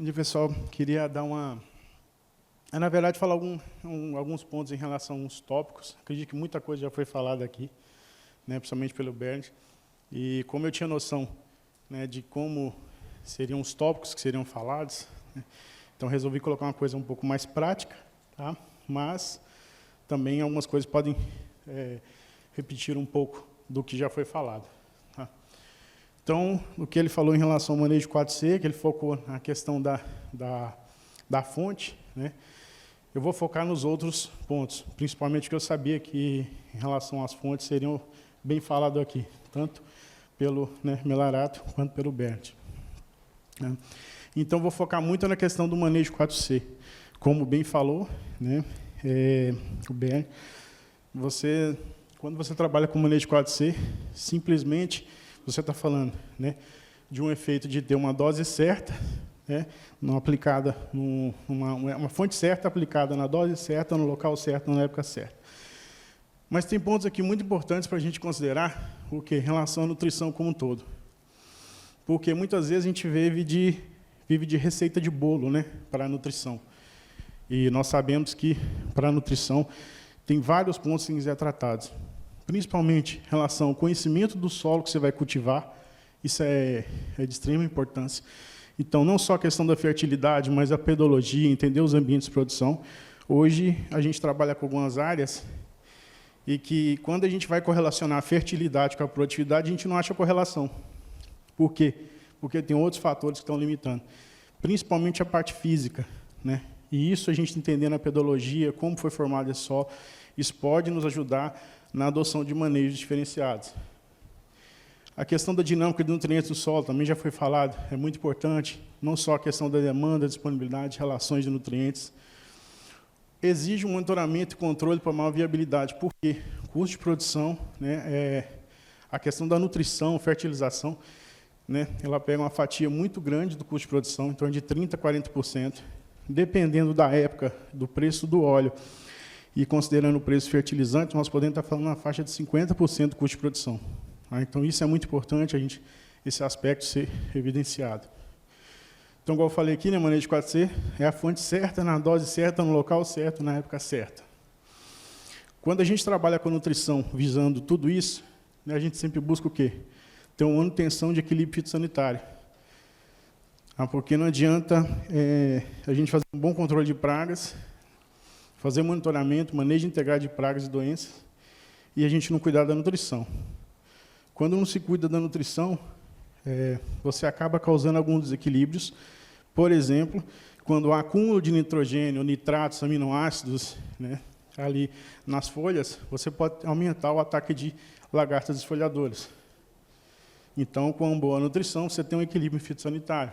E, pessoal, queria dar uma... na verdade, falar alguns pontos em relação a alguns tópicos. Acredito que muita coisa já foi falada aqui, né, principalmente pelo Bernd. E como eu tinha noção, né, de como seriam os tópicos que seriam falados, né, então resolvi colocar uma coisa um pouco mais prática, tá? Mas também algumas coisas podem repetir um pouco do que já foi falado. Tá? Então, o que ele falou em relação ao manejo 4C, que ele focou na questão da fonte, né? Eu vou focar nos outros pontos, principalmente que eu sabia que, em relação às fontes, seriam bem falados aqui, tanto pelo, né, Melarato quanto pelo Bernd. Né? Então, vou focar muito na questão do manejo 4C. Como bem falou, né, o Bernd, quando você trabalha com manejo 4C, simplesmente você está falando, né, de um efeito de ter uma dose certa, né, não aplicada uma fonte certa aplicada na dose certa, no local certo, na época certa. Mas tem pontos aqui muito importantes para a gente considerar o que em relação à nutrição como um todo. Porque muitas vezes a gente vive de receita de bolo, né, para a nutrição. E nós sabemos que para a nutrição tem vários pontos que têm que ser tratados. Principalmente em relação ao conhecimento do solo que você vai cultivar, isso é de extrema importância. Então, não só a questão da fertilidade, mas a pedologia, entender os ambientes de produção. Hoje, a gente trabalha com algumas áreas e que, quando a gente vai correlacionar a fertilidade com a produtividade, a gente não acha correlação. Por quê? Porque tem outros fatores que estão limitando, principalmente a parte física, né? E isso a gente entendendo a pedologia, como foi formado esse solo, isso pode nos ajudar na adoção de manejos diferenciados. A questão da dinâmica de nutrientes do solo também já foi falado, é muito importante, não só a questão da demanda, disponibilidade, relações de nutrientes. Exige um monitoramento e controle para maior viabilidade, porque o custo de produção, né, a questão da nutrição, fertilização, né, ela pega uma fatia muito grande do custo de produção, em torno de 30% a 40%, dependendo da época, do preço do óleo, e considerando o preço fertilizante, nós podemos estar falando na faixa de 50% do custo de produção. Tá? Então, isso é muito importante, esse aspecto ser evidenciado. Então, igual eu falei aqui, né, manejo 4C, é a fonte certa, na dose certa, no local certo, na época certa. Quando a gente trabalha com nutrição visando tudo isso, né, a gente sempre busca o quê? Ter uma manutenção de equilíbrio fitossanitário. Porque não adianta a gente fazer um bom controle de pragas, fazer monitoramento, manejo integrado de pragas e doenças, e a gente não cuidar da nutrição. Quando não se cuida da nutrição, você acaba causando alguns desequilíbrios. Por exemplo, quando há acúmulo de nitrogênio, nitratos, aminoácidos, né, ali nas folhas, você pode aumentar o ataque de lagartas esfoliadoras. Então, com boa nutrição, você tem um equilíbrio fitossanitário.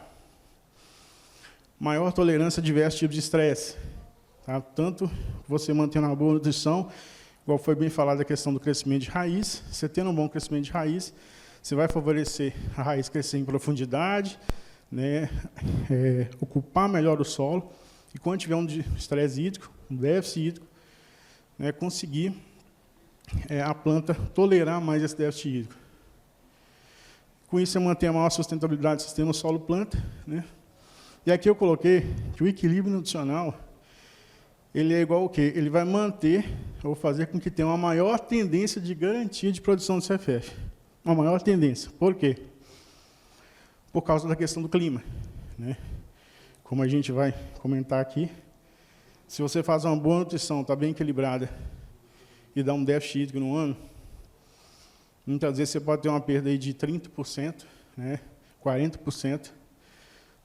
Maior tolerância a diversos tipos de estresse. Tá? Tanto você mantendo uma boa nutrição, igual foi bem falado a questão do crescimento de raiz, você tendo um bom crescimento de raiz, você vai favorecer a raiz crescer em profundidade, né, ocupar melhor o solo, e quando tiver um estresse hídrico, um déficit hídrico, né, conseguir a planta tolerar mais esse déficit hídrico. Com isso, você mantém a maior sustentabilidade do sistema solo-planta, né? E aqui eu coloquei que o equilíbrio nutricional, ele é igual ao quê? Ele vai manter, ou fazer com que tenha uma maior tendência de garantia de produção de CFF. Uma maior tendência. Por quê? Por causa da questão do clima, né? Como a gente vai comentar aqui, se você faz uma boa nutrição, está bem equilibrada, e dá um déficit hídrico no ano, muitas vezes você pode ter uma perda aí de 30%, né, 40%,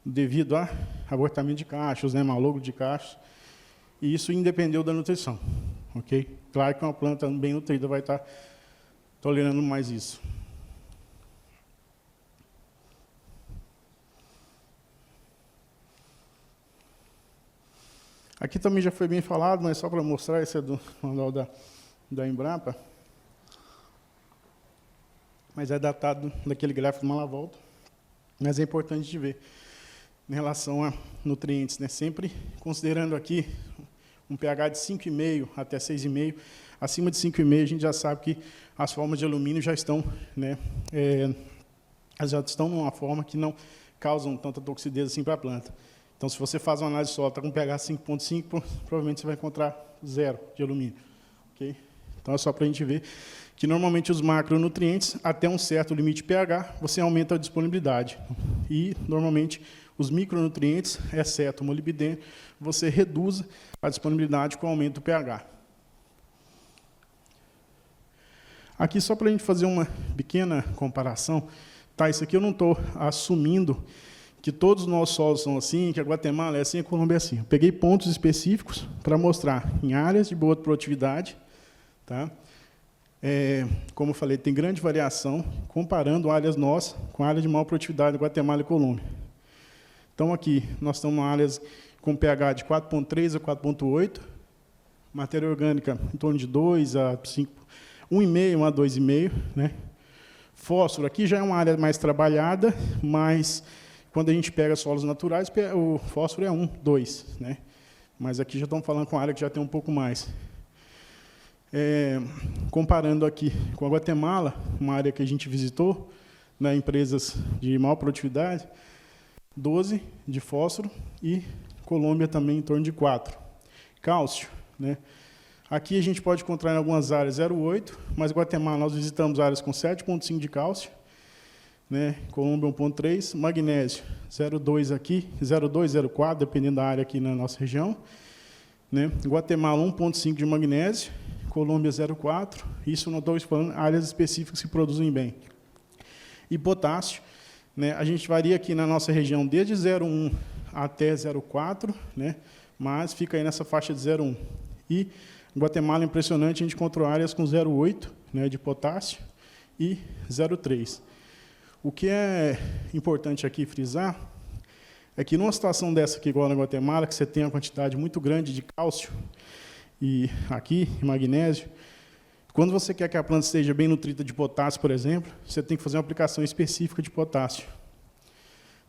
devido a abortamento de cachos, né, malogo de cachos, e isso independeu da nutrição. Okay? Claro que uma planta bem nutrida vai estar tolerando mais isso. Aqui também já foi bem falado, mas só para mostrar, esse é do manual da Embrapa, mas é datado daquele gráfico do Malavolta, mas é importante de ver em relação a nutrientes, né? Sempre considerando aqui um pH de 5,5 até 6,5, acima de 5,5 a gente já sabe que as formas de alumínio já estão, né, já estão numa forma que não causam tanta toxicidade assim para a planta. Então, se você faz uma análise de solo, está com pH 5,5, provavelmente você vai encontrar 0 de alumínio. Okay? Então, é só para a gente ver que, normalmente, os macronutrientes, até um certo limite de pH, você aumenta a disponibilidade. E, normalmente, os micronutrientes, exceto o molibdênio, você reduz a disponibilidade com o aumento do pH. Aqui, só para a gente fazer uma pequena comparação, tá, isso aqui eu não estou assumindo que todos os nossos solos são assim, que a Guatemala é assim, a Colômbia é assim. Eu peguei pontos específicos para mostrar em áreas de boa produtividade, tá? Como eu falei, tem grande variação, comparando áreas nossas com áreas de maior produtividade, Guatemala e Colômbia. Então, aqui, nós estamos em áreas com pH de 4,3 a 4,8, matéria orgânica em torno de 2 a 5, 1,5 a 2,5, né? Fósforo, aqui já é uma área mais trabalhada, mas quando a gente pega solos naturais, o fósforo é 1, 2, né? Mas aqui já estamos falando com área que já tem um pouco mais. Comparando aqui com a Guatemala, uma área que a gente visitou, né, empresas de maior produtividade, 12 de fósforo e Colômbia também em torno de 4. Cálcio, né? Aqui a gente pode encontrar em algumas áreas 0,8, mas Guatemala nós visitamos áreas com 7,5 de cálcio, né? Colômbia 1,3, magnésio 0,2 aqui, 0,2, 0,4, dependendo da área aqui na nossa região, né? Guatemala 1,5 de magnésio, Colômbia 0,4, isso não estou falando áreas específicas que produzem bem. E potássio, né? A gente varia aqui na nossa região desde 0,1 até 0,4, né? Mas fica aí nessa faixa de 0,1. E Guatemala, impressionante, a gente encontrou áreas com 0,8, né, de potássio e 0,3. O que é importante aqui frisar é que numa situação dessa aqui, igual na Guatemala, que você tem uma quantidade muito grande de cálcio e aqui, magnésio, quando você quer que a planta esteja bem nutrida de potássio, por exemplo, você tem que fazer uma aplicação específica de potássio.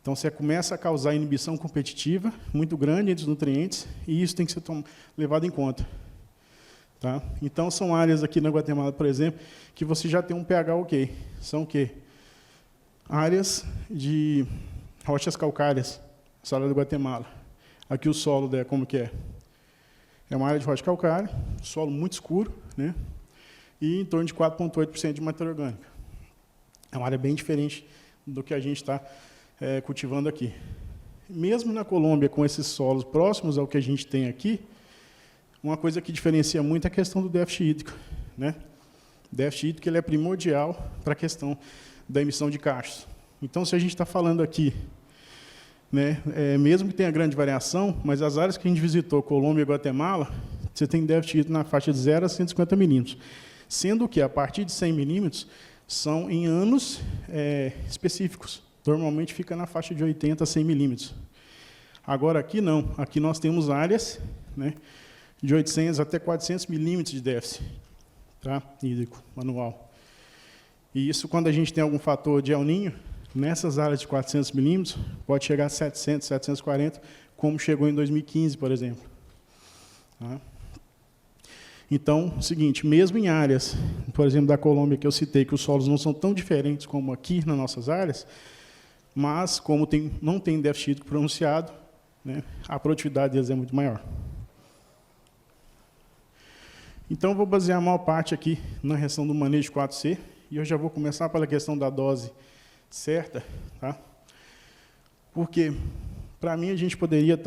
Então, você começa a causar inibição competitiva muito grande entre os nutrientes, e isso tem que ser levado em conta. Tá? Então, são áreas aqui na Guatemala, por exemplo, que você já tem um pH ok. São o quê? Áreas de rochas calcárias, essa área da Guatemala. Aqui o solo, como que é? É uma área de rocha calcária, solo muito escuro, né? E em torno de 4,8% de matéria orgânica. É uma área bem diferente do que a gente está cultivando aqui. Mesmo na Colômbia, com esses solos próximos ao que a gente tem aqui, uma coisa que diferencia muito é a questão do déficit hídrico, né? O déficit hídrico ele é primordial para a questão da emissão de cachos. Então, se a gente está falando aqui, né, mesmo que tenha grande variação, mas as áreas que a gente visitou, Colômbia e Guatemala, você tem déficit hídrico na faixa de 0 a 150 milímetros, sendo que a partir de 100 milímetros são em anos específicos. Normalmente fica na faixa de 80 a 100 milímetros. Agora, aqui não. Aqui nós temos áreas, né, de 800 até 400 milímetros de déficit, tá, hídrico anual. E isso, quando a gente tem algum fator de El Niño, nessas áreas de 400 milímetros, pode chegar a 700, 740, como chegou em 2015, por exemplo. Tá? Então, é o seguinte, mesmo em áreas, por exemplo, da Colômbia, que eu citei, que os solos não são tão diferentes como aqui nas nossas áreas, mas, como não tem déficit hídrico pronunciado, né, a produtividade deles é muito maior. Então, eu vou basear a maior parte aqui na questão do manejo 4C, e eu já vou começar pela questão da dose certa, tá? Porque, para mim, a gente poderia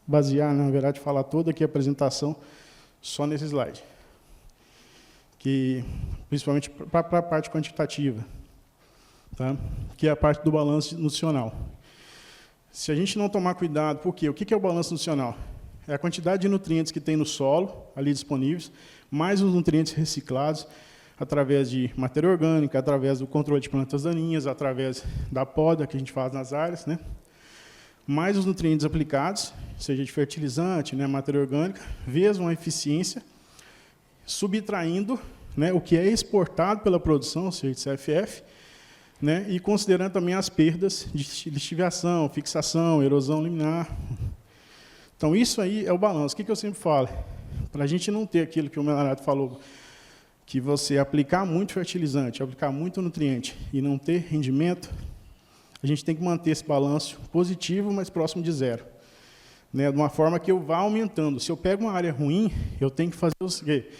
basear, na verdade, falar toda aqui a apresentação só nesse slide, que, principalmente para a parte quantitativa, tá? Que é a parte do balanço nutricional. Se a gente não tomar cuidado, por quê? O que é o balanço nutricional? É a quantidade de nutrientes que tem no solo, ali disponíveis, mais os nutrientes reciclados, através de matéria orgânica, através do controle de plantas daninhas, através da poda que a gente faz nas áreas, né? Mais os nutrientes aplicados, seja de fertilizante, né, matéria orgânica, vezes uma eficiência, subtraindo, né, o que é exportado pela produção, ou seja, de CFF, né, e considerando também as perdas de lixiviação, fixação, erosão liminar. Então, isso aí é o balanço. O que eu sempre falo? Para a gente não ter aquilo que o Melanato falou, que você aplicar muito fertilizante, aplicar muito nutriente e não ter rendimento, a a gente tem que manter esse balanço positivo, mas próximo de zero. Né, de uma forma que eu vá aumentando. Se eu pego uma área ruim, eu tenho que fazer o quê?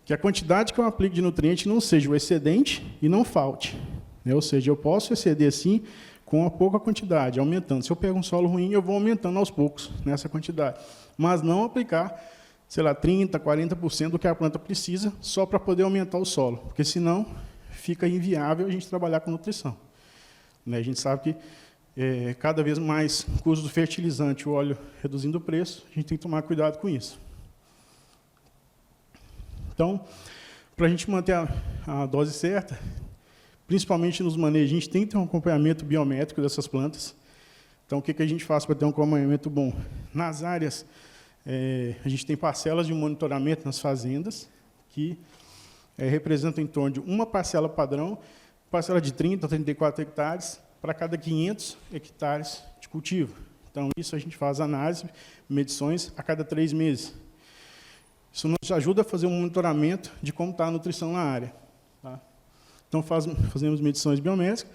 Que a quantidade que eu aplico de nutriente não seja o excedente e não falte. Né? Ou seja, eu posso exceder, sim, com a pouca quantidade, aumentando. Se eu pego um solo ruim, eu vou aumentando aos poucos nessa quantidade. Mas não aplicar, sei lá, 30%, 40% do que a planta precisa, só para poder aumentar o solo. Porque, senão, fica inviável a gente trabalhar com nutrição. Né? A gente sabe que cada vez mais custo do fertilizante, o óleo reduzindo o preço, a gente tem que tomar cuidado com isso. Então, para a gente manter a dose certa, principalmente nos manejos, a gente tem que ter um acompanhamento biométrico dessas plantas. Então, o que a gente faz para ter um acompanhamento bom? Nas áreas, a gente tem parcelas de monitoramento nas fazendas, que representam em torno de uma parcela padrão, parcela de 30 a 34 hectares, para cada 500 hectares de cultivo. Então, isso a gente faz análise, medições a cada 3 meses. Isso nos ajuda a fazer um monitoramento de como está a nutrição na área. Tá? Então, fazemos medições biométricas,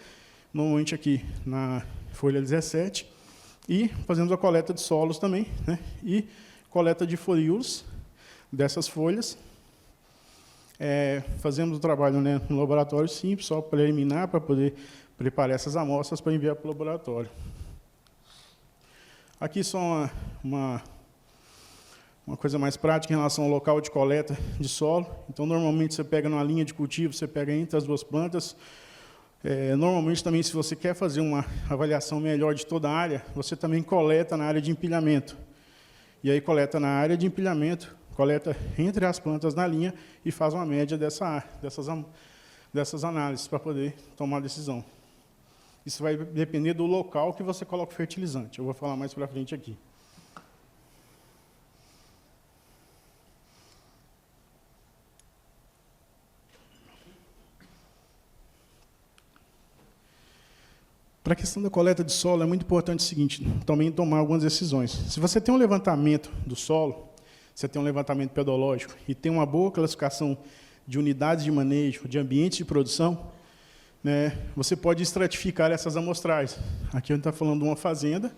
normalmente aqui na folha 17, e fazemos a coleta de solos também, né? E coleta de foliuros dessas folhas. Fazemos o trabalho, né, no laboratório simples, só preliminar, para poder preparar essas amostras para enviar para o laboratório. Aqui só uma coisa mais prática em relação ao local de coleta de solo. Então, normalmente, você pega numa linha de cultivo, você pega entre as duas plantas. Normalmente, também, se você quer fazer uma avaliação melhor de toda a área, você também coleta na área de empilhamento. E aí, coleta na área de empilhamento, coleta entre as plantas na linha e faz uma média dessas análises para poder tomar a decisão. Isso vai depender do local que você coloca o fertilizante. Eu vou falar mais para frente aqui. Para a questão da coleta de solo, é muito importante o seguinte, também tomar algumas decisões. Se você tem um levantamento do solo, você tem um levantamento pedológico e tem uma boa classificação de unidades de manejo, de ambientes de produção, né, você pode estratificar essas amostragens. Aqui a gente está falando de uma fazenda,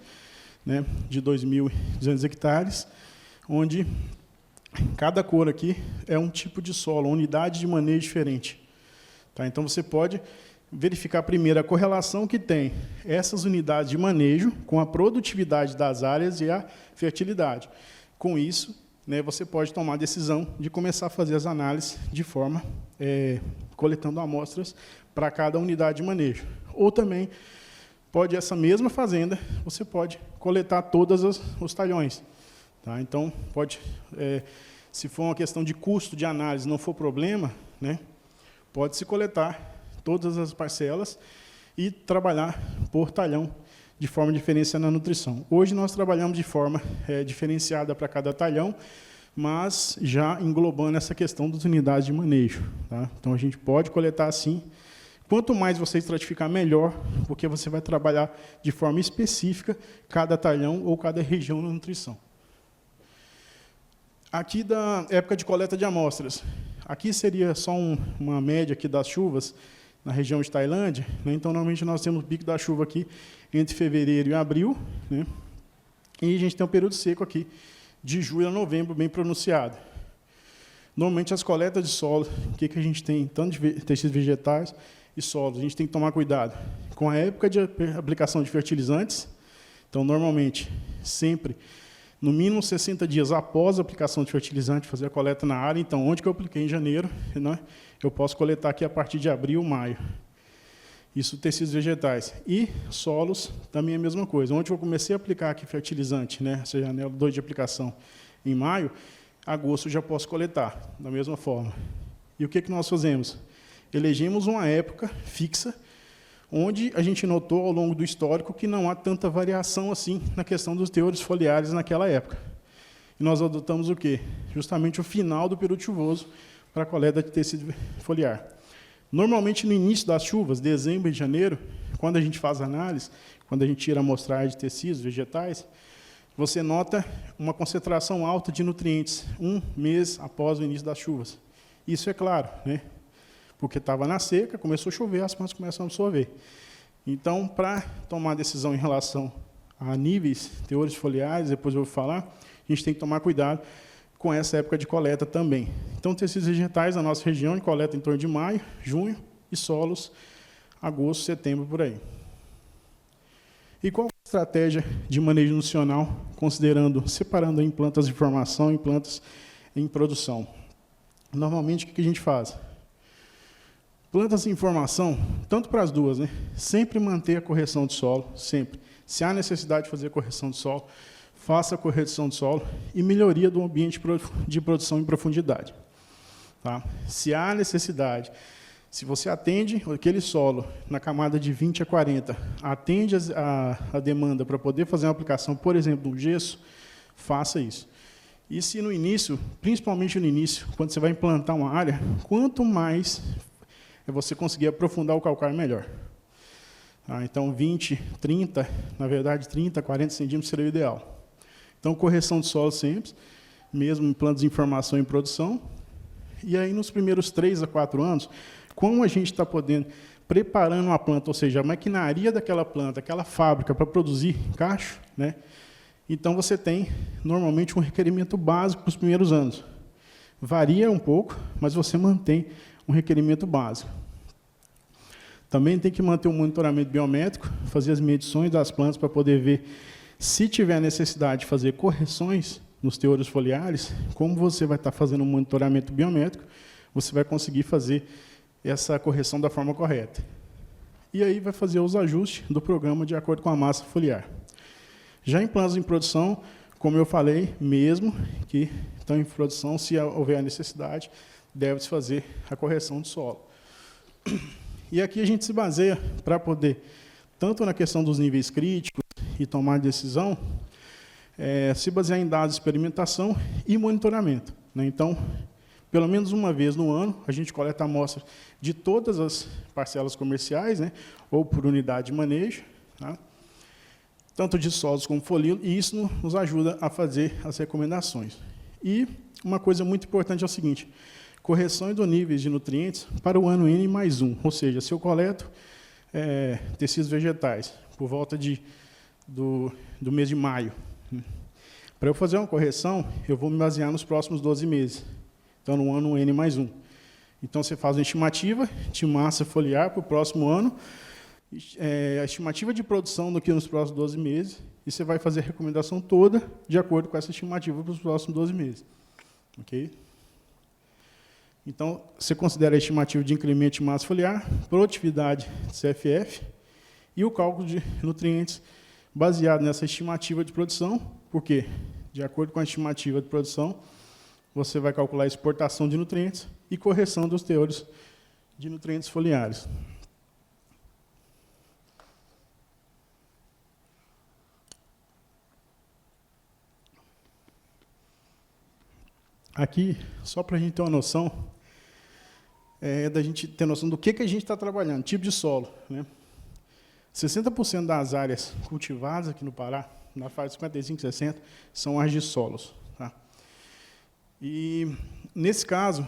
né, de 2.200 hectares, onde cada cor aqui é um tipo de solo, uma unidade de manejo diferente. Tá? Então, você pode verificar primeiro a correlação que tem essas unidades de manejo com a produtividade das áreas e a fertilidade. Com isso, né, você pode tomar a decisão de começar a fazer as análises de forma, coletando amostras para cada unidade de manejo. Ou também, essa mesma fazenda, você pode coletar todos os talhões. Tá? Então, se for uma questão de custo de análise, não for problema, né, pode-se coletar todas as parcelas e trabalhar por talhão de forma diferenciada na nutrição. Hoje nós trabalhamos de forma diferenciada para cada talhão, mas já englobando essa questão das unidades de manejo. Tá? Então, a gente pode coletar assim. Quanto mais você estratificar, melhor, porque você vai trabalhar de forma específica cada talhão ou cada região na nutrição. Aqui da época de coleta de amostras. Aqui seria só uma média aqui das chuvas na região de Tailândia. Né? Então, normalmente, nós temos o pico da chuva aqui entre fevereiro e abril. Né? E a gente tem um período seco aqui, de julho a novembro, bem pronunciado. Normalmente, as coletas de solo, o que a gente tem, tanto de tecidos vegetais e solos, a gente tem que tomar cuidado com a época de aplicação de fertilizantes. Então, normalmente, sempre, no mínimo 60 dias após a aplicação de fertilizante, fazer a coleta na área. Então, onde que eu apliquei em janeiro, né, eu posso coletar aqui a partir de abril, maio. Isso, tecidos vegetais. E solos, também é a mesma coisa. Onde eu comecei a aplicar aqui fertilizante, né, essa janela 2 de aplicação, em maio, agosto eu já posso coletar, da mesma forma. E o que nós fazemos? Elegemos uma época fixa, onde a gente notou, ao longo do histórico, que não há tanta variação assim na questão dos teores foliares naquela época. E nós adotamos o quê? Justamente o final do período chuvoso para a coleta de tecido foliar. Normalmente, no início das chuvas, dezembro e janeiro, quando a gente faz análise, quando a gente tira a amostragem de tecidos vegetais, você nota uma concentração alta de nutrientes, um mês após o início das chuvas. Isso é claro, né? Porque estava na seca, começou a chover, as plantas começam a absorver. Então, para tomar decisão em relação a níveis, teores foliares, depois eu vou falar, a gente tem que tomar cuidado com essa época de coleta também. Então, tecidos vegetais na nossa região, de coleta em torno de maio, junho, e solos, agosto, setembro, por aí. E qual a estratégia de manejo nutricional, separando em plantas de formação e plantas em produção? Normalmente, o que a gente faz? Plantas em formação, tanto para as duas, né? Sempre manter a correção de solo, sempre. Se há necessidade de fazer correção de solo, faça a correção de solo e melhoria do ambiente de produção em profundidade. Tá? Se há necessidade, se você atende aquele solo na camada de 20 a 40, atende a demanda para poder fazer uma aplicação, por exemplo, do gesso, faça isso. E se no início, principalmente no início, quando você vai implantar uma área, quanto mais você conseguir aprofundar o calcário, melhor. Então, 20, 30, na verdade, 30, 40 centímetros seria o ideal. Então, correção de solo sempre, mesmo em plantas de formação e produção. E aí, nos primeiros 3 a 4 anos, como a gente está podendo, preparando uma planta, ou seja, a maquinaria daquela planta, aquela fábrica para produzir cacho, né? Então, você tem, normalmente, um requerimento básico para os primeiros anos. Varia um pouco, mas você mantém um requerimento básico. Também tem que manter um monitoramento biométrico, fazer as medições das plantas para poder ver se tiver necessidade de fazer correções nos teores foliares, como você vai estar fazendo um monitoramento biométrico, você vai conseguir fazer essa correção da forma correta. E aí vai fazer os ajustes do programa de acordo com a massa foliar. Já em plantas em produção, como eu falei, mesmo que estão em produção, se houver a necessidade, deve-se fazer a correção do solo. E aqui a gente se baseia para poder, tanto na questão dos níveis críticos e tomar decisão, se basear em dados de experimentação e monitoramento, né? Então, pelo menos uma vez no ano, a gente coleta amostras de todas as parcelas comerciais, né? Ou por unidade de manejo, tá? Tanto de solos como folíolo, e isso nos ajuda a fazer as recomendações. E uma coisa muito importante é o seguinte: correção do níveis de nutrientes para o ano N mais 1, ou seja, se eu coleto tecidos vegetais por volta do mês de maio, para eu fazer uma correção, eu vou me basear nos próximos 12 meses, então no ano N mais 1. Então você faz uma estimativa de massa foliar para o próximo ano, a estimativa de produção daqui nos próximos 12 meses, e você vai fazer a recomendação toda de acordo com essa estimativa para os próximos 12 meses. Ok? Então, você considera a estimativa de incremento de massa foliar, produtividade de CFF e o cálculo de nutrientes baseado nessa estimativa de produção, porque, de acordo com a estimativa de produção, você vai calcular a exportação de nutrientes e correção dos teores de nutrientes foliares. Aqui, só para a gente ter uma noção, da gente ter noção do que a gente está trabalhando, tipo de solo, né? 60% das áreas cultivadas aqui no Pará, na faixa de 55 e 60, são argissolos. Tá? E, nesse caso,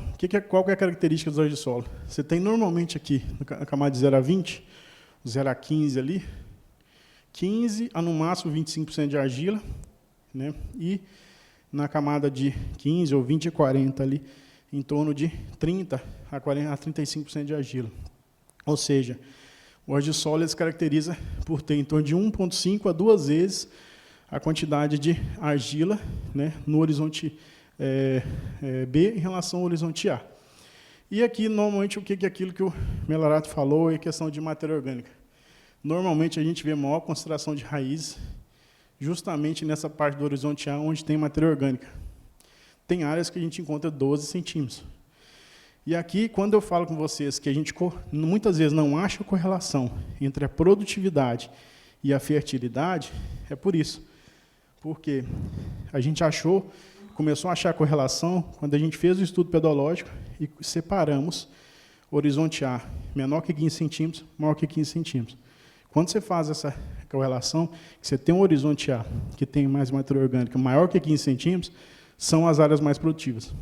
qual que é a característica dos argissolos? Você tem normalmente aqui, na camada de 0 a 20, 0 a 15 ali, 15 a no máximo 25% de argila, né? E na camada de 15 ou 20 a 40 ali, em torno de 30 a 35% de argila. Ou seja, o argissolo se caracteriza por ter em torno de 1,5 a 2 vezes a quantidade de argila, né, no horizonte B em relação ao horizonte A. E aqui, normalmente, o que é aquilo que o Melarato falou é questão de matéria orgânica. Normalmente, a gente vê maior concentração de raízes justamente nessa parte do horizonte A, onde tem matéria orgânica. Tem áreas que a gente encontra 12 centímetros. E aqui, quando eu falo com vocês que a gente muitas vezes não acha correlação entre a produtividade e a fertilidade, é por isso. Porque a gente começou a achar correlação quando a gente fez o estudo pedológico e separamos horizonte A menor que 15 centímetros, maior que 15 centímetros. Quando você faz essa correlação, você tem um horizonte A que tem mais matéria orgânica maior que 15 centímetros, são as áreas mais produtivas.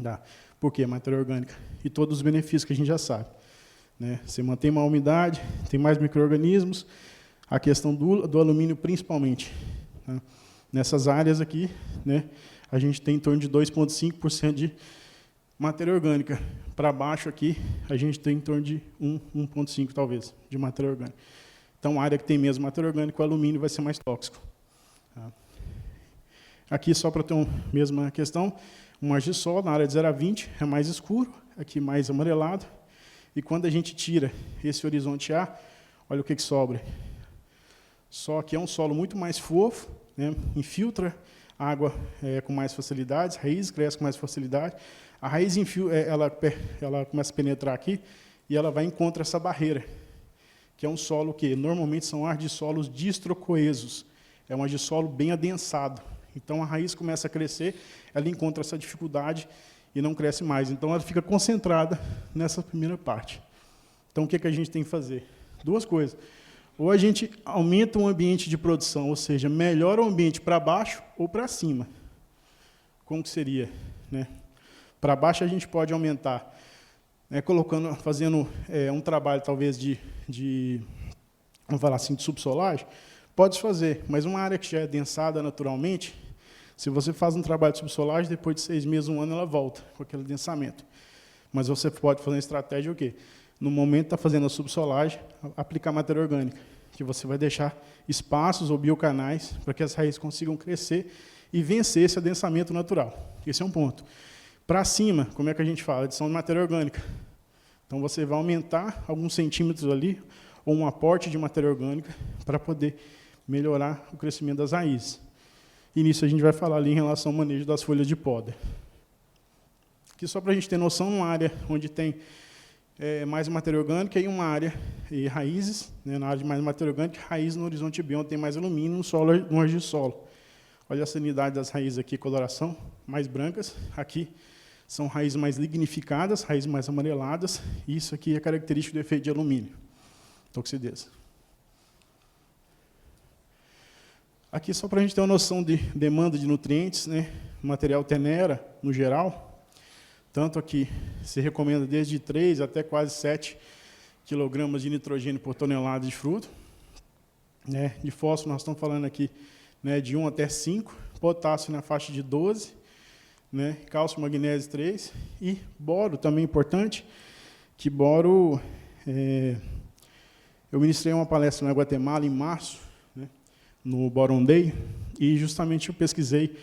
Tá? Por quê? Matéria orgânica. E todos os benefícios que a gente já sabe. né? Você mantém uma umidade, tem mais micro-organismos, a questão do alumínio principalmente. Tá? Nessas áreas aqui, né, a gente tem em torno de 2,5% de matéria orgânica. Para baixo aqui, a gente tem em torno de 1,5% talvez, de matéria orgânica. Então, a área que tem menos matéria orgânica, o alumínio vai ser mais tóxico. Tá? Aqui, só para ter uma mesma questão, um margem-sol na área de 0 a 20 é mais escuro, aqui mais amarelado. E quando a gente tira esse horizonte A, olha o que sobra. Só que é um solo muito mais fofo, né? Infiltra água com mais facilidade, as raízes crescem com mais facilidade. A raiz ela começa a penetrar aqui e ela vai encontrar essa barreira, que é um solo que normalmente são argissolos distrocoesos. É um argissolo bem adensado. Então, a raiz começa a crescer, ela encontra essa dificuldade e não cresce mais. Então, ela fica concentrada nessa primeira parte. Então, o que a gente tem que fazer? Duas coisas. Ou a gente aumenta o ambiente de produção, ou seja, melhora o ambiente para baixo ou para cima. Como que seria? Né? Para baixo, a gente pode aumentar, né, fazendo um trabalho, talvez, vamos falar assim, de subsolagem. Pode fazer, mas uma área que já é densada naturalmente, se você faz um trabalho de subsolagem, depois de 6 meses, 1 ano, ela volta com aquele densamento. Mas você pode fazer uma estratégia o quê? No momento que está fazendo a subsolagem, aplicar matéria orgânica, que você vai deixar espaços ou biocanais para que as raízes consigam crescer e vencer esse adensamento natural. Esse é um ponto. Para cima, como é que a gente fala? Adição de matéria orgânica. Então, você vai aumentar alguns centímetros ali, ou um aporte de matéria orgânica, para poder melhorar o crescimento das raízes. E nisso a gente vai falar ali em relação ao manejo das folhas de poda. Aqui só para a gente ter noção, uma área onde tem mais matéria orgânica e uma área e raízes, né, na área de mais matéria orgânica, raiz no horizonte B, onde tem mais alumínio, no solo, no argissolo. Olha a salinidade das raízes aqui, coloração, mais brancas. Aqui são raízes mais lignificadas, raízes mais amareladas. E isso aqui é característico do efeito de alumínio, toxidez. Aqui, só para a gente ter uma noção de demanda de nutrientes, né? O material Tenera, no geral, tanto aqui se recomenda desde 3 até quase 7 kg de nitrogênio por tonelada de fruto. Né? De fósforo, nós estamos falando aqui, né, de 1 até 5, potássio na faixa de 12, né? Cálcio, magnésio 3, e boro, também importante, que boro, eu ministrei uma palestra na Guatemala em março, no Boron Day, e justamente eu pesquisei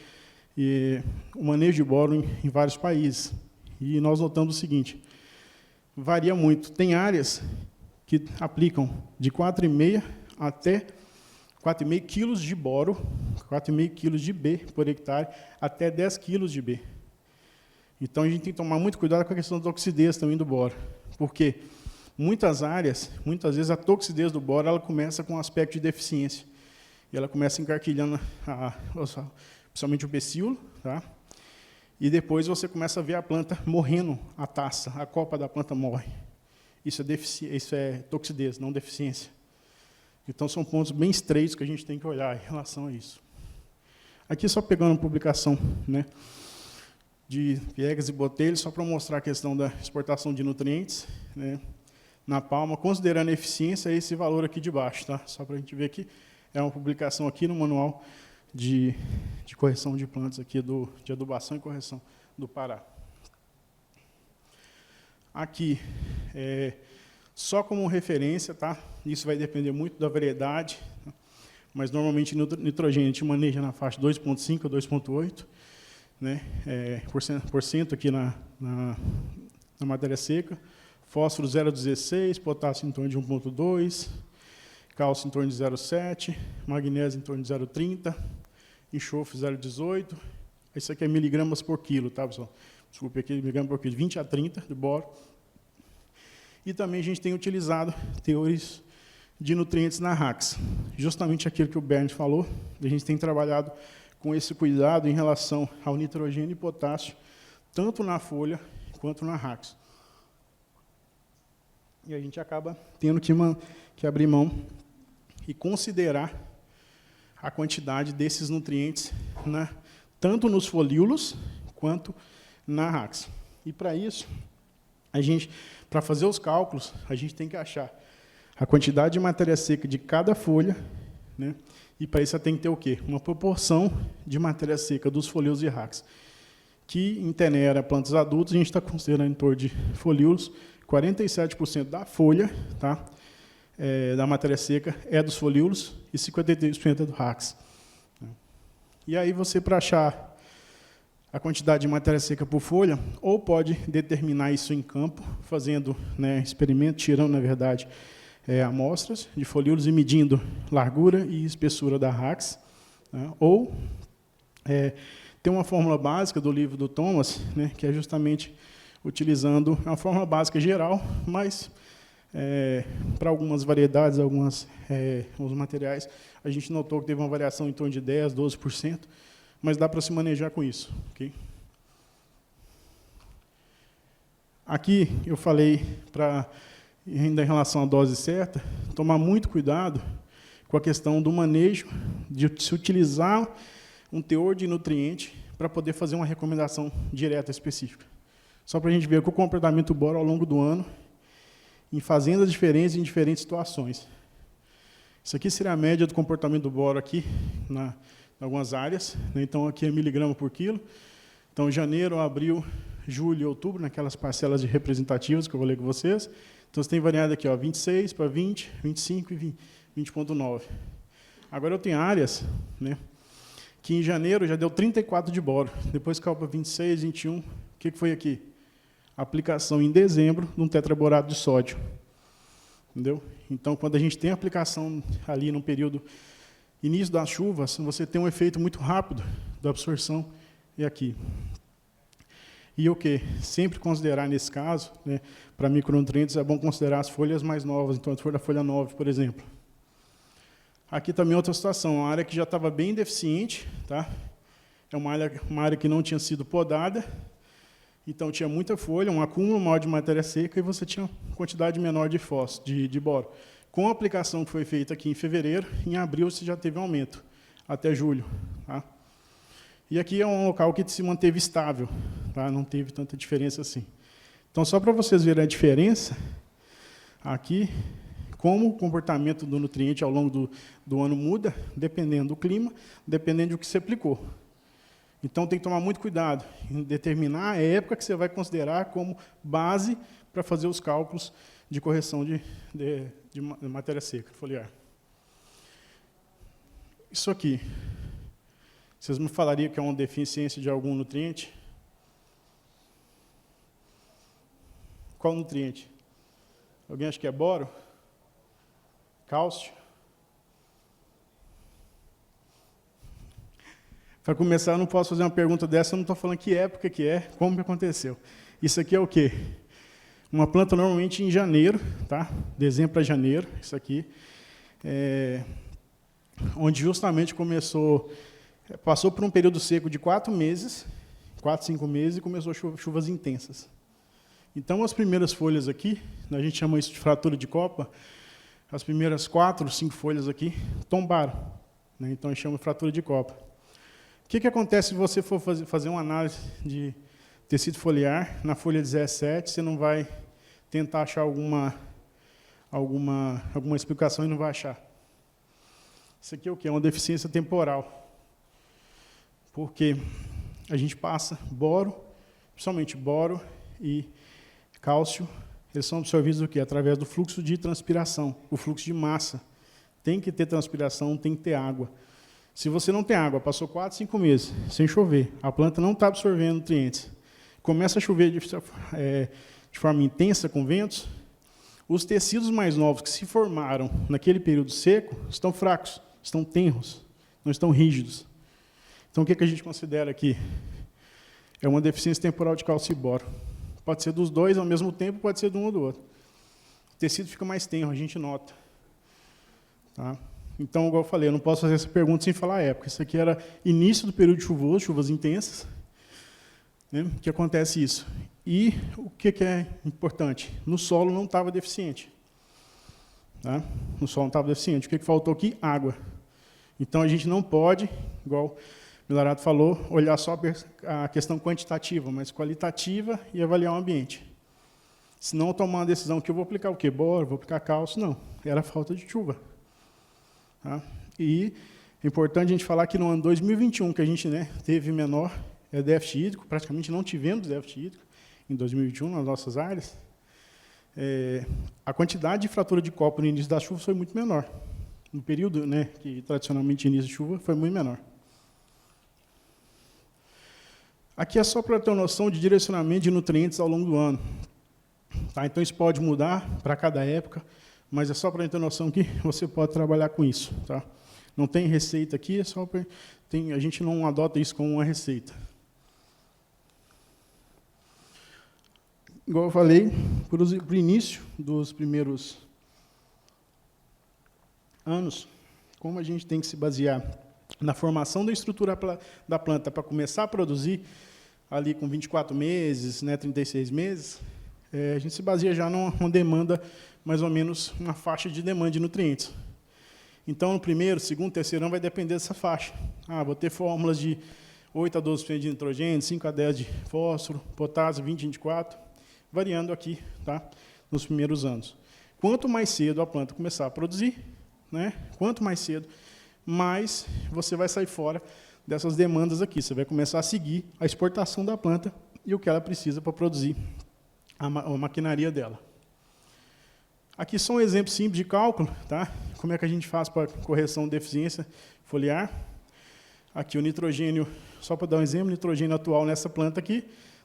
o manejo de boro em vários países. E nós notamos o seguinte, varia muito. Tem áreas que aplicam de 4,5 até 4,5 quilos de boro, 4,5 quilos de B por hectare, até 10 quilos de B. Então, a gente tem que tomar muito cuidado com a questão da toxidez também do boro, porque muitas áreas, muitas vezes, a toxidez do boro ela começa com um aspecto de deficiência. E ela começa encarquilhando, principalmente o pecíolo, tá? E depois você começa a ver a planta morrendo, a taça, a copa da planta morre. Isso é toxidez, não deficiência. Então, são pontos bem estreitos que a gente tem que olhar em relação a isso. Aqui, só pegando uma publicação, né, de Viegas e Botelho, só para mostrar a questão da exportação de nutrientes, né, na palma, considerando a eficiência, é esse valor aqui de baixo, tá? Só para a gente ver aqui. É uma publicação aqui no Manual de Correção de Plantas, aqui de Adubação e Correção do Pará. Aqui, só como referência, tá? Isso vai depender muito da variedade, tá? Mas normalmente nitrogênio a gente maneja na faixa 2,5 a 2,8, né? Por cento aqui na matéria seca, fósforo 0,16, potássio em torno de 1,2, cálcio em torno de 0,7, magnésio em torno de 0,30, enxofre 0,18. Isso aqui é miligramas por quilo, tá, pessoal? Desculpe aqui, miligramas por quilo, 20 a 30 de boro. E também a gente tem utilizado teores de nutrientes na RAX. Justamente aquilo que o Bernd falou, a gente tem trabalhado com esse cuidado em relação ao nitrogênio e potássio, tanto na folha quanto na RAX. E a gente acaba tendo que abrir mão e considerar a quantidade desses nutrientes, tanto nos folíolos quanto na RAX. E, para isso, para fazer os cálculos, a gente tem que achar a quantidade de matéria seca de cada folha, né? E para isso você tem que ter o quê? Uma proporção de matéria seca dos folíolos e racks, que em Tenera, plantas adultas, a gente está considerando em torno de folíolos, 47% da folha, tá? Da matéria seca é dos folíolos e 53% é do racks. E aí você, para achar a quantidade de matéria seca por folha, ou pode determinar isso em campo, fazendo, né, experimento, tirando, na verdade, amostras de folíolos e medindo largura e espessura da racks, né? Ou tem uma fórmula básica do livro do Thomas, né, que é justamente utilizando uma fórmula básica geral, mas para algumas variedades, alguns materiais, a gente notou que teve uma variação em torno de 10%, 12%, mas dá para se manejar com isso. Okay? Aqui eu falei, ainda em relação à dose certa, tomar muito cuidado com a questão do manejo, de se utilizar um teor de nutriente para poder fazer uma recomendação direta específica. Só para a gente ver que o comportamento do boro ao longo do ano, em fazendas diferentes, em diferentes situações. Isso aqui seria a média do comportamento do boro aqui, em algumas áreas, né? Então, aqui é miligrama por quilo. Então, janeiro, abril, julho e outubro, naquelas parcelas de representativas que eu vou ler com vocês. Então, você tem variado aqui, ó, 26 para 20, 25 e 20,9. Agora, eu tenho áreas, né, que em janeiro já deu 34 de boro. Depois caiu para 26, 21. O que foi aqui? Aplicação em dezembro de um tetraborato de sódio. Entendeu? Então, quando a gente tem aplicação ali no período início das chuvas, você tem um efeito muito rápido da absorção e aqui. E o que? Sempre considerar, nesse caso, né, para micronutrientes, é bom considerar as folhas mais novas, então, se for da folha 9, por exemplo. Aqui também outra situação, uma área que já estava bem deficiente, tá? É uma área que não tinha sido podada, então tinha muita folha, um acúmulo maior de matéria seca, e você tinha uma quantidade menor de fósforo, de boro. Com a aplicação que foi feita aqui em fevereiro, em abril você já teve um aumento, até julho. Tá? E aqui é um local que se manteve estável, tá? Não teve tanta diferença assim. Então, só para vocês verem a diferença, aqui, como o comportamento do nutriente ao longo do ano muda, dependendo do clima, dependendo do que você aplicou. Então, tem que tomar muito cuidado em determinar a época que você vai considerar como base para fazer os cálculos de correção de matéria seca, foliar. Isso aqui, vocês me falariam que é uma deficiência de algum nutriente? Qual nutriente? Alguém acha que é boro? Cálcio? Para começar, eu não posso fazer uma pergunta dessa, eu não estou falando que época que é, como que aconteceu. Isso aqui é o quê? Uma planta normalmente em janeiro, tá? Dezembro para janeiro, isso aqui. Onde justamente passou por um período seco de 4 meses, 4, 5 meses, e começou chuvas intensas. Então, as primeiras folhas aqui, a gente chama isso de fratura de copa, as primeiras 4, 5 folhas aqui tombaram, né? Então, a gente chama de fratura de copa. O que acontece se você for fazer uma análise de tecido foliar, na folha 17, você não vai tentar achar alguma explicação e não vai achar. Isso aqui é o quê? É uma deficiência temporal. Porque a gente passa boro, principalmente boro e cálcio, eles são absorvidos o quê? Através do fluxo de transpiração, o fluxo de massa. Tem que ter transpiração, tem que ter água. Se você não tem água, passou 4, 5 meses sem chover, a planta não está absorvendo nutrientes, começa a chover de forma intensa, com ventos, os tecidos mais novos que se formaram naquele período seco estão fracos, estão tenros, não estão rígidos. Então, o que a gente considera aqui? É uma deficiência temporal de cálcio e boro. Pode ser dos dois ao mesmo tempo, pode ser de um ou do outro. O tecido fica mais tenro, a gente nota. Tá? Então, igual eu falei, eu não posso fazer essa pergunta sem falar a época. Isso aqui era início do período chuvoso, chuvas intensas, né, que acontece isso. E o que é importante? No solo não estava deficiente. Tá? No solo não estava deficiente. O que faltou aqui? Água. Então, a gente não pode, igual o Milarato falou, olhar só a questão quantitativa, mas qualitativa e avaliar o ambiente. Se não tomar uma decisão que eu vou aplicar o quê? Bora, vou aplicar cálcio, não. Era falta de chuva. Tá? E é importante a gente falar que no ano 2021, que a gente, né, teve menor déficit hídrico, praticamente não tivemos déficit hídrico em 2021 nas nossas áreas, a quantidade de fratura de copo no início da chuva foi muito menor. No período, né, que tradicionalmente início de chuva foi muito menor. Aqui é só para ter uma noção de direcionamento de nutrientes ao longo do ano. Tá? Então, isso pode mudar para cada época, mas é só para ter noção que você pode trabalhar com isso. Tá? Não tem receita aqui, é só a gente não adota isso como uma receita. Igual eu falei, para o início dos primeiros anos, como a gente tem que se basear na formação da estrutura da planta para começar a produzir, ali com 24 meses, né, 36 meses, a gente se baseia já numa demanda, mais ou menos, uma faixa de demanda de nutrientes. Então, no primeiro, segundo, terceiro ano vai depender dessa faixa. Vou ter fórmulas de 8 a 12% de nitrogênio, 5 a 10 de fósforo, potássio, 20 a 24, variando aqui, tá, nos primeiros anos. Quanto mais cedo a planta começar a produzir, né, quanto mais cedo, mais você vai sair fora dessas demandas aqui. Você vai começar a seguir a exportação da planta e o que ela precisa para produzir a maquinaria dela. Aqui só um exemplo simples de cálculo, tá? Como é que a gente faz para correção de deficiência foliar. Aqui o nitrogênio, só para dar um exemplo, nitrogênio atual nessa planta aqui,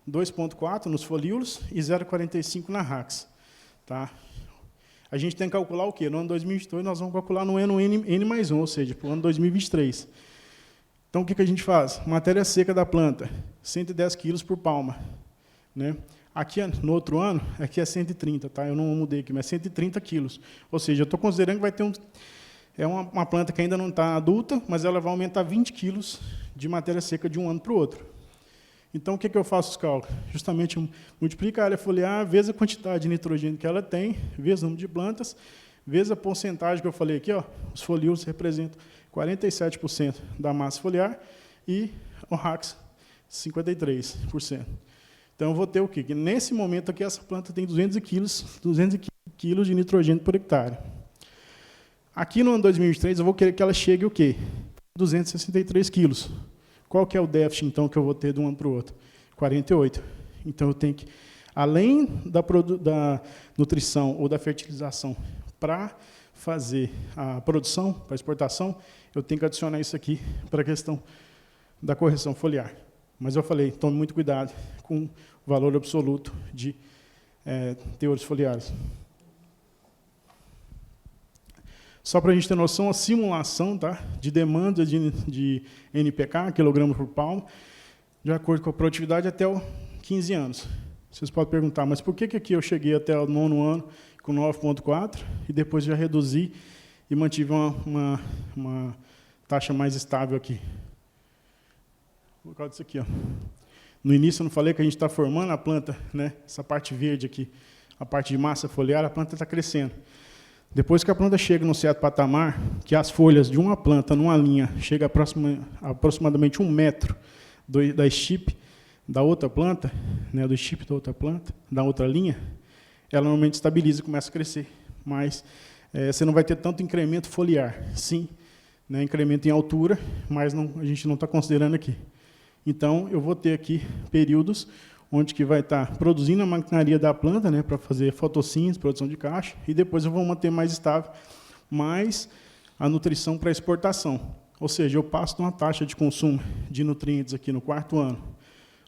2,4 nos folíolos e 0,45 na RAX. Tá? A gente tem que calcular o quê? No ano 2022, nós vamos calcular no ano N mais 1, ou seja, para o ano 2023. Então, o que a gente faz? Matéria seca da planta, 110 quilos por palma. Né? Aqui, no outro ano, aqui é 130, tá? Eu não mudei aqui, mas 130 quilos. Ou seja, eu estou considerando que vai ter uma planta que ainda não está adulta, mas ela vai aumentar 20 quilos de matéria seca de um ano para o outro. Então, o que eu faço os cálculos? Justamente multiplica a área foliar, vezes a quantidade de nitrogênio que ela tem, vezes o número de plantas, vezes a porcentagem que eu falei aqui, ó, os folíolos representam 47% da massa foliar e o RAX 53%. Então, eu vou ter o quê? Que nesse momento aqui, essa planta tem 200 quilos de nitrogênio por hectare. Aqui no ano 2023, eu vou querer que ela chegue o quê? 263 quilos. Qual que é o déficit, então, que eu vou ter de um ano para o outro? 48. Então, eu tenho que, além da nutrição ou da fertilização para fazer a produção, para a exportação, eu tenho que adicionar isso aqui para a questão da correção foliar. Mas eu falei, tome muito cuidado com o valor absoluto de teores foliares. Só para a gente ter noção, a simulação, tá, de demanda de NPK, quilograma por palmo, de acordo com a produtividade até os 15 anos. Vocês podem perguntar, mas por que aqui eu cheguei até o 9º ano com 9,4 e depois já reduzi e mantive uma taxa mais estável aqui? Vou colocar isso aqui. Ó. No início eu não falei que a gente está formando a planta, né, essa parte verde aqui, a parte de massa foliar, a planta está crescendo. Depois que a planta chega num certo patamar, que as folhas de uma planta, numa linha, chega aproximadamente 1 metro da estipe da outra planta, né, do estipe da outra planta, da outra linha, ela normalmente estabiliza e começa a crescer. Mas você não vai ter tanto incremento foliar. Sim, né, incremento em altura, mas a gente não está considerando aqui. Então, eu vou ter aqui períodos onde que vai estar produzindo a maquinaria da planta, né, para fazer fotossíntese, produção de caixa, e depois eu vou manter mais estável, mais a nutrição para exportação. Ou seja, eu passo de uma taxa de consumo de nutrientes aqui no 4º ano,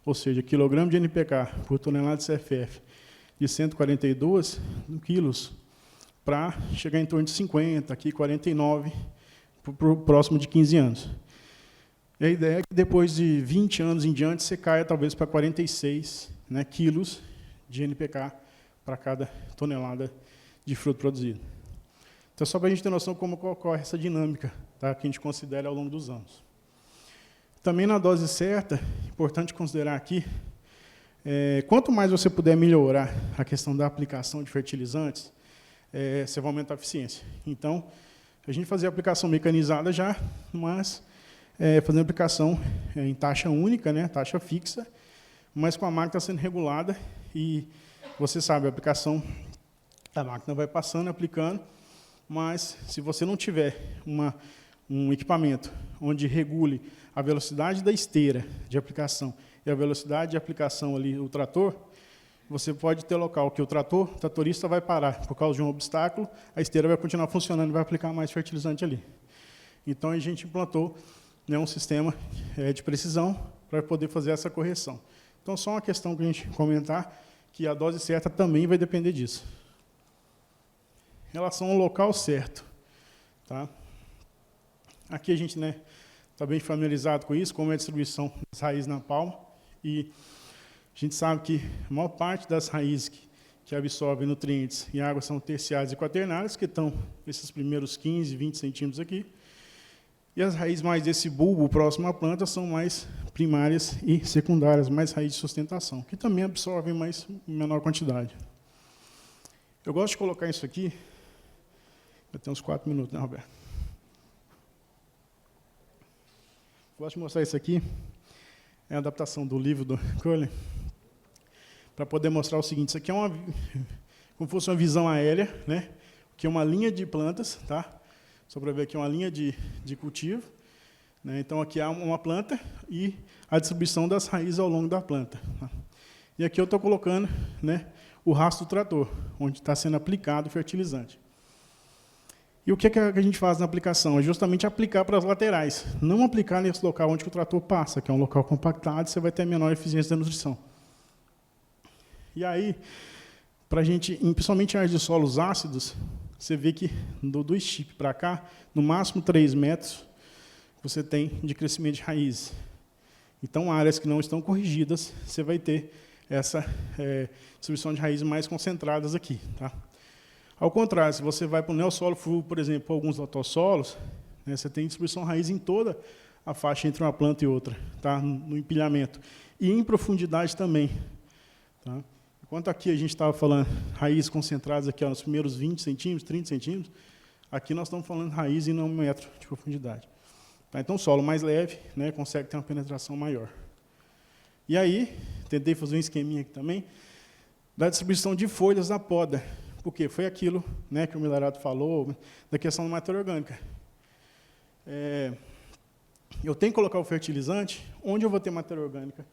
ou seja, quilograma de NPK por tonelada de CFF de 142 quilos para chegar em torno de 50, aqui 49, para o próximo de 15 anos. E a ideia é que depois de 20 anos em diante, você caia talvez para 46, né, quilos de NPK para cada tonelada de fruto produzido. Então, só para a gente ter noção como ocorre essa dinâmica, tá, que a gente considera ao longo dos anos. Também na dose certa, importante considerar aqui, quanto mais você puder melhorar a questão da aplicação de fertilizantes, você vai aumentar a eficiência. Então, a gente fazia a aplicação mecanizada já, mas fazendo aplicação em taxa única, né, taxa fixa, mas com a máquina sendo regulada e você sabe, a aplicação, a máquina vai passando, aplicando, mas se você não tiver um equipamento onde regule a velocidade da esteira de aplicação e a velocidade de aplicação ali, o trator, você pode ter local que o tratorista vai parar por causa de um obstáculo, a esteira vai continuar funcionando e vai aplicar mais fertilizante ali. Então, a gente implantou, né, um sistema de precisão para poder fazer essa correção. Então, só uma questão que a gente comentar, que a dose certa também vai depender disso. Em relação ao local certo, tá? Aqui a gente, né, está bem familiarizado com isso, como é a distribuição das raízes na palma, e a gente sabe que a maior parte das raízes que absorvem nutrientes e água são terciárias e quaternárias, que estão esses primeiros 15, 20 centímetros aqui. E as raízes mais desse bulbo próximo à planta são mais primárias e secundárias, mais raízes de sustentação, que também absorvem mais em menor quantidade. Eu gosto de colocar isso aqui, já tem uns 4 minutos, né, Roberto? Gosto de mostrar isso aqui, é a adaptação do livro do Cullen, para poder mostrar o seguinte: isso aqui é como se fosse uma visão aérea, né? Que é uma linha de plantas, tá? Só para ver aqui uma linha de cultivo, né? Então aqui há uma planta e a distribuição das raízes ao longo da planta. Tá? E aqui eu estou colocando, né, o rastro do trator, onde está sendo aplicado o fertilizante. E o que a gente faz na aplicação? É justamente aplicar para as laterais, não aplicar nesse local onde o trator passa, que é um local compactado, você vai ter menor eficiência da nutrição. E aí, para a gente, principalmente em áreas de solos ácidos, você vê que do chip para cá, no máximo 3 metros, você tem de crescimento de raízes. Então, áreas que não estão corrigidas, você vai ter essa distribuição de raízes mais concentradas aqui. Tá? Ao contrário, se você vai para o neossolo fluo, por exemplo, alguns lotossolos, né, você tem distribuição de raiz em toda a faixa entre uma planta e outra, tá? No empilhamento. E em profundidade também. Tá? Enquanto aqui a gente estava falando raízes concentradas aqui, ó, nos primeiros 20 centímetros, 30 centímetros, aqui nós estamos falando de raiz em 1 metro de profundidade. Tá? Então, o solo mais leve, né, consegue ter uma penetração maior. E aí, tentei fazer um esqueminha aqui também, da distribuição de folhas da poda. Porque foi aquilo, né, que o Milarato falou, da questão da matéria orgânica. Eu tenho que colocar o fertilizante onde eu vou ter matéria orgânica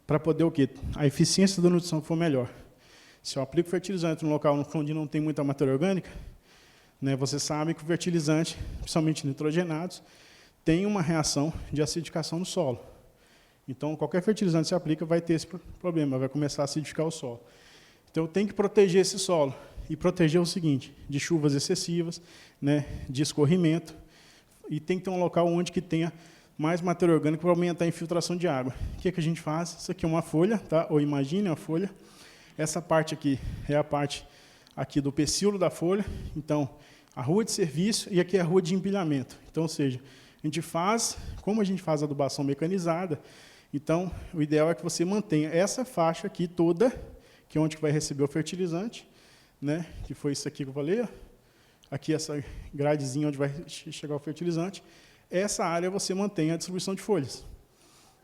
para poder o quê? A eficiência da nutrição for melhor. Se eu aplico fertilizante num local onde não tem muita matéria orgânica, né, você sabe que o fertilizante, principalmente nitrogenados, tem uma reação de acidificação no solo. Então, qualquer fertilizante que você aplica vai ter esse problema, vai começar a acidificar o solo. Então, eu tenho que proteger esse solo. E proteger o seguinte, de chuvas excessivas, né, de escorrimento, e tem que ter um local onde que tenha mais matéria orgânica para aumentar a infiltração de água. O que a gente faz? Isso aqui é uma folha, tá? Ou imagine uma folha. Essa parte aqui é a parte aqui do pecíolo da folha, então, a rua de serviço e aqui é a rua de empilhamento. Então, ou seja, a gente faz, como a gente faz adubação mecanizada, então, o ideal é que você mantenha essa faixa aqui toda, que é onde vai receber o fertilizante, né, que foi isso aqui que eu falei, ó. Aqui essa gradezinha onde vai chegar o fertilizante, essa área você mantém a distribuição de folhas.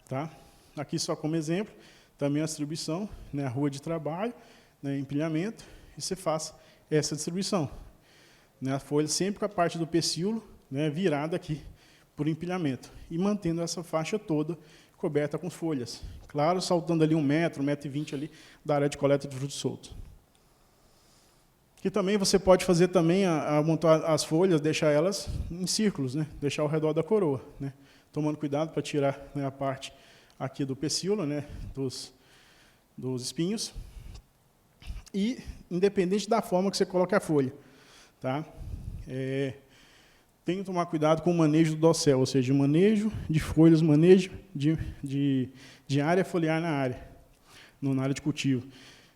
Tá? Aqui só como exemplo, também a distribuição, né, a rua de trabalho, né, empilhamento, e você faz essa distribuição. Né, a folha sempre com a parte do pecíolo, né, virada aqui por empilhamento, e mantendo essa faixa toda coberta com folhas. Claro, saltando ali 1 metro, 1,20 m ali da área de coleta de frutos soltos. Que também você pode fazer também montar as folhas, deixar elas em círculos, né? Deixar ao redor da coroa, né? Tomando cuidado para tirar, né, a parte aqui do pecíolo, né, dos espinhos. E independente da forma que você coloque a folha, tá? Tem que tomar cuidado com o manejo do dossel, ou seja, o manejo de folhas, manejo de área foliar na área de cultivo.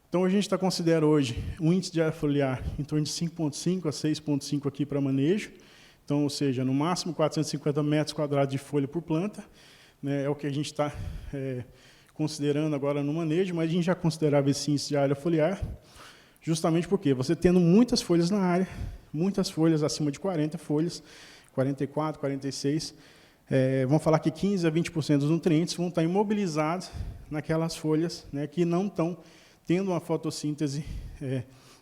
Então, a gente considera hoje um índice de área foliar em torno de 5,5 a 6,5 aqui para manejo. Então, ou seja, no máximo 450 metros quadrados de folha por planta, né, é o que a gente está considerando agora no manejo, mas a gente já considerava esse índice de área foliar, justamente porque você tendo muitas folhas na área, muitas folhas acima de 40 folhas, 44, 46, vamos falar que 15 a 20% dos nutrientes vão estar imobilizados naquelas folhas, né, que não estão tendo uma fotossíntese,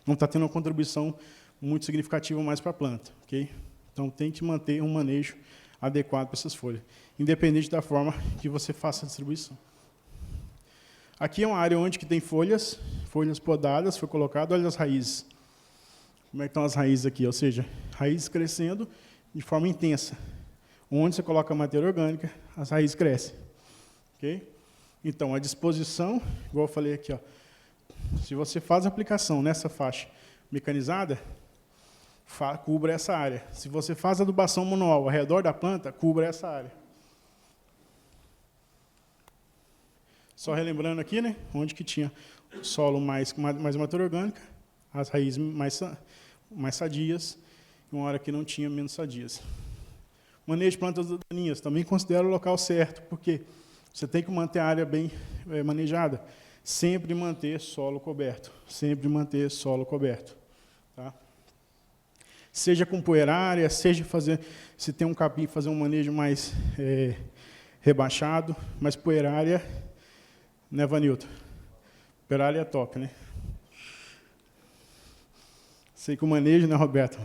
não está tendo uma contribuição muito significativa mais para a planta. Okay? Então, tente manter um manejo adequado para essas folhas, independente da forma que você faça a distribuição. Aqui é uma área onde que tem folhas podadas, foi colocado, olha as raízes. Como é que estão as raízes aqui? Ou seja, raízes crescendo de forma intensa. Onde você coloca a matéria orgânica, as raízes crescem. Okay? Então, a disposição, igual eu falei aqui, ó, se você faz a aplicação nessa faixa mecanizada, cubra essa área. Se você faz adubação manual ao redor da planta, cubra essa área. Só relembrando aqui, né, onde que tinha solo mais matéria orgânica, as raízes mais sadias, e uma hora que não tinha, menos sadias. Manejo de plantas daninhas, também considera o local certo, porque você tem que manter a área bem manejada. Sempre manter solo coberto. Sempre manter solo coberto. Tá? Seja com poeirária, seja se tem um capim, fazer um manejo mais rebaixado, mas poeirária, né, Vanilton? Poeirária é top, né? Sei que o manejo, né, Roberto?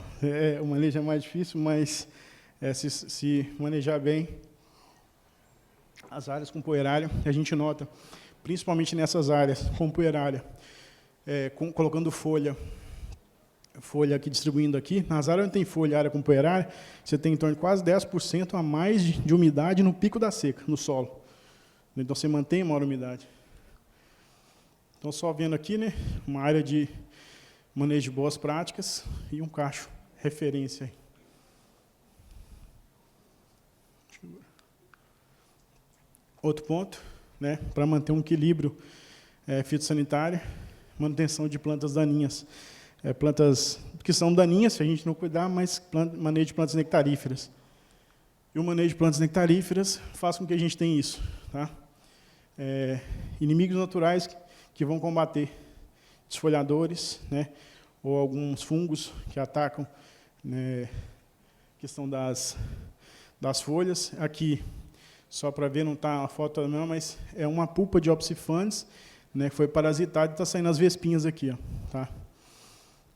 O manejo é mais difícil, mas se manejar bem as áreas com poeirária, a gente nota, principalmente nessas áreas com poeirária, colocando folha aqui, distribuindo aqui, nas áreas onde tem folha, área com poeirária, você tem em torno de quase 10% a mais de umidade no pico da seca, no solo. Então, você mantém maior umidade. Então, só vendo aqui, né, uma área de manejo de boas práticas e um cacho referência aí. Outro ponto, né, para manter um equilíbrio fitossanitário, manutenção de plantas daninhas. Plantas que são daninhas, se a gente não cuidar, mas manejo de plantas nectaríferas. E o manejo de plantas nectaríferas faz com que a gente tenha isso. Tá? Inimigos naturais que vão combater desfolhadores, né, ou alguns fungos que atacam, né, a questão das folhas. Aqui, só para ver, não está a foto não, mas é uma pulpa de Opsiphanes, né, que foi parasitada e está saindo as vespinhas aqui. Ó, tá?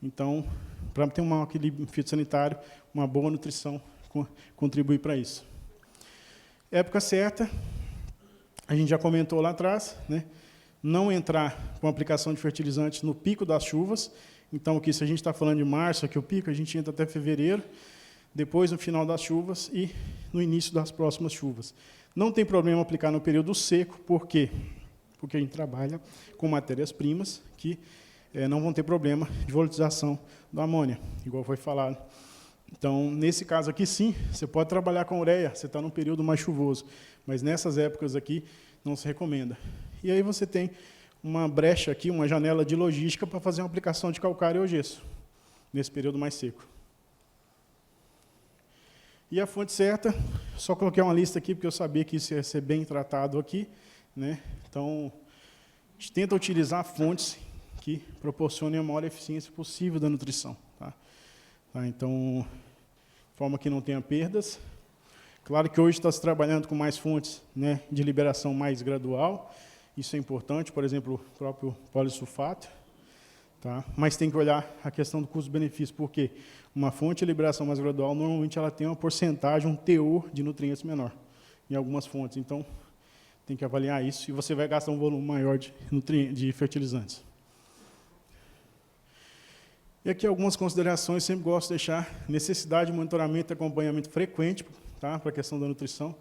Então, para ter um equilíbrio fitossanitário, uma boa nutrição contribui para isso. Época certa, a gente já comentou lá atrás, né? Não entrar com aplicação de fertilizantes no pico das chuvas. Então, aqui, se a gente está falando de março, aqui o pico, a gente entra até fevereiro, depois no final das chuvas e no início das próximas chuvas. Não tem problema aplicar no período seco, por quê? Porque a gente trabalha com matérias-primas que não vão ter problema de volatilização do amônia, igual foi falado. Então, nesse caso aqui, sim, você pode trabalhar com ureia, você está num período mais chuvoso, mas nessas épocas aqui não se recomenda. E aí você tem uma brecha aqui, uma janela de logística para fazer uma aplicação de calcário ou gesso, nesse período mais seco. E a fonte certa, só coloquei uma lista aqui, porque eu sabia que isso ia ser bem tratado aqui, né? Então, a gente tenta utilizar fontes que proporcionem a maior eficiência possível da nutrição. Tá? Então, de forma que não tenha perdas. Claro que hoje está se trabalhando com mais fontes, né, de liberação mais gradual, isso é importante, por exemplo, o próprio polissulfato, tá? Mas tem que olhar a questão do custo-benefício, porque uma fonte de liberação mais gradual, normalmente ela tem uma porcentagem, um teor de nutrientes menor, em algumas fontes, então tem que avaliar isso, e você vai gastar um volume maior de fertilizantes. E aqui algumas considerações, sempre gosto de deixar: necessidade de monitoramento e acompanhamento frequente, tá, para a questão da nutrição.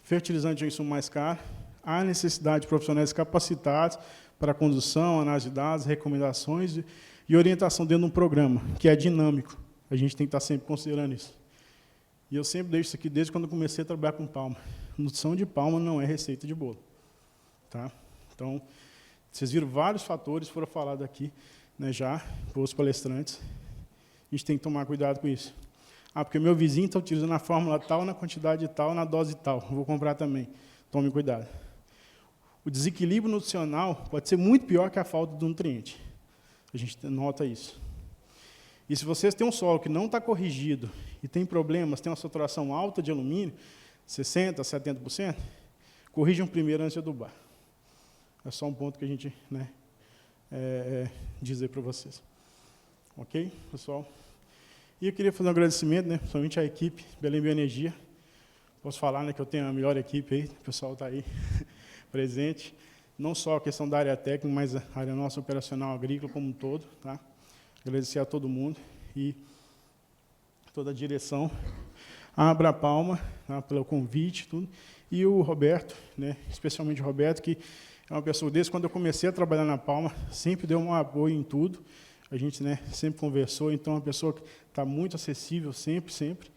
Fertilizante é um insumo mais caro. Há necessidade de profissionais capacitados para a condução, análise de dados, recomendações e orientação dentro de um programa, que é dinâmico. A gente tem que estar sempre considerando isso. E eu sempre deixo isso aqui desde quando eu comecei a trabalhar com palma. Nutrição de palma não é receita de bolo. Tá? Então, vocês viram vários fatores que foram falados aqui, né, já, pelos palestrantes. A gente tem que tomar cuidado com isso. Porque meu vizinho está utilizando a fórmula tal, na quantidade tal, na dose tal. Vou comprar também. Tome cuidado. O desequilíbrio nutricional pode ser muito pior que a falta de nutriente. A gente nota isso. E se vocês têm um solo que não está corrigido e tem problemas, tem uma saturação alta de alumínio, 60%, 70%, corrijam primeiro antes de adubar. É só um ponto que a gente, né, dizer para vocês. Ok, pessoal? E eu queria fazer um agradecimento, né, principalmente à equipe Belém Bioenergia. Posso falar, né, que eu tenho a melhor equipe aí, o pessoal está aí presente. Não só a questão da área técnica, mas a área nossa operacional agrícola como um todo. Tá? Agradecer a todo mundo e toda a direção. A Abrapalma, tá, pelo convite, tudo. E o Roberto, né, especialmente o Roberto, que é uma pessoa desde quando eu comecei a trabalhar na Palma, sempre deu um apoio em tudo. A gente, né, sempre conversou, então é uma pessoa que está muito acessível, sempre, sempre.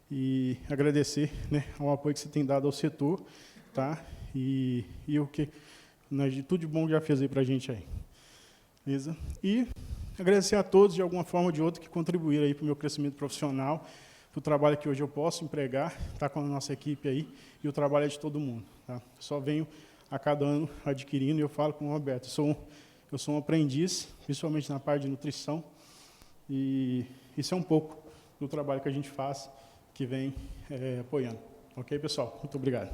E agradecer, né, ao apoio que você tem dado ao setor, tá? E o que, né, de tudo de bom que já fez aí para a gente aí. Beleza? E agradecer a todos, de alguma forma ou de outra, que contribuíram aí para o meu crescimento profissional, para o trabalho que hoje eu posso empregar, tá com a nossa equipe aí, e o trabalho é de todo mundo. Tá? Só venho a cada ano adquirindo, e eu falo com o Roberto, eu sou um aprendiz, principalmente na parte de nutrição, e isso é um pouco do trabalho que a gente faz, que vem apoiando. Ok, pessoal? Muito obrigado.